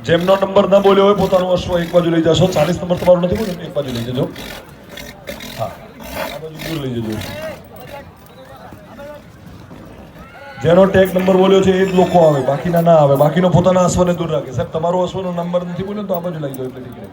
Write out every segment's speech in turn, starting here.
જેમનો નંબર ના બોલ્યો હોય પોતાનો અશ્વ એક બાજુ લઈ જશો. 40 નંબર તમારો નથી બોલ્યો, એક બાજુ લઈ જજો. હા, આ બાજુ દૂર લઈ જજો. જેનો ટેગ નંબર બોલ્યો છે એ જ લોકો આવે, બાકીના ના આવે. બાકીનો પોતાના અશ્વને દૂર રાખે. સાહેબ તમારો અશ્વનો નંબર નથી બોલ્યો તો આ બાજુ લઈ જાઓ એટલે ઠીક રહે.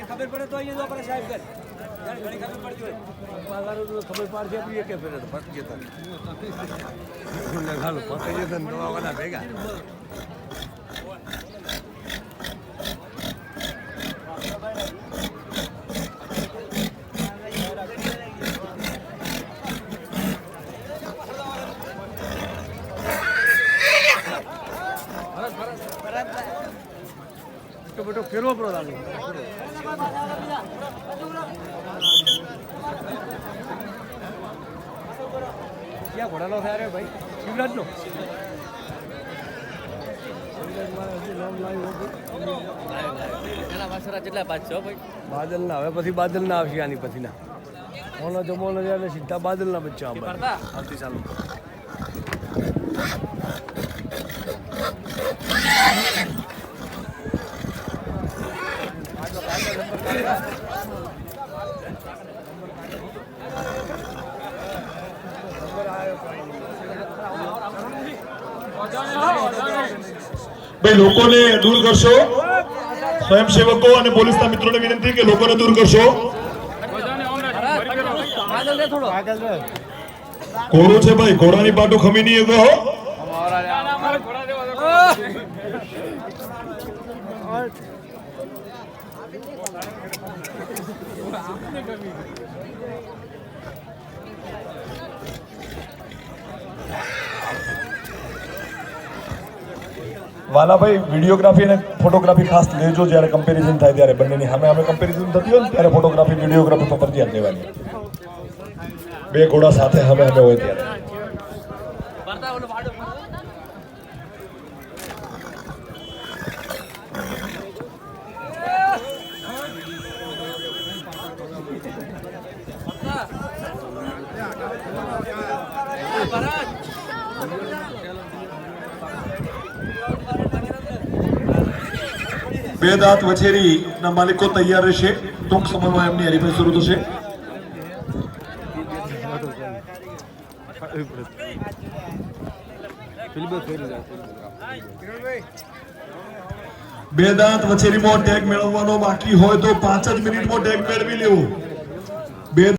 ખબર પડે તો અહીંયા આપણે સાહેબ કર ઘણી ખબર પડતી હોય ખબર પડશે આપણી કે ફેર ફસી જતા હાલો ફસાઈ જતા નવા વાળા ભેગા બેટો ફેરવો પડો લાગે ક્યાં ઘોડાનો થાય રે ભાઈ શિવરાજ નો બાદલ ના હવે પછી બાદલ ના આવશે આની પછી ના ઓનો જમોનો જાય સીધા બાદલ ના બચ્ચા આવતી ચાલુ ભાઈ લોકોને દૂર કરશો. સ્વયંસેવકો અને પોલીસના મિત્રોને વિનંતી કે લોકોને દૂર કરશો. ઘોડો છે ભાઈ, ઘોડાની પાટો ખમી નહીં ગયો. વાલાભાઈ વિડીયોગ્રાફી અને ફોટોગ્રાફી ખાસ લેજો. જ્યારે કમ્પેરિઝન થાય ત્યારે બંનેની સામે અમે કમ્પેરિઝન થતી હોય ને ત્યારે ફોટોગ્રાફી વિડીયોગ્રાફી પર ફરજિયાત લેવાની. બે ઘોડા સાથે સામે હોય ત્યારે. બે દાંત વછેરી ના માલિકો તૈયાર રહેશે. ટૂંક સમયમાં એમની હરીફાઈ શરૂ થશે. બે દાંત વછેરીમાં ટેગ મેળવવાનો બાકી હોય તો 5 જ મિનિટમાં ટેગ મેળવી લેવું.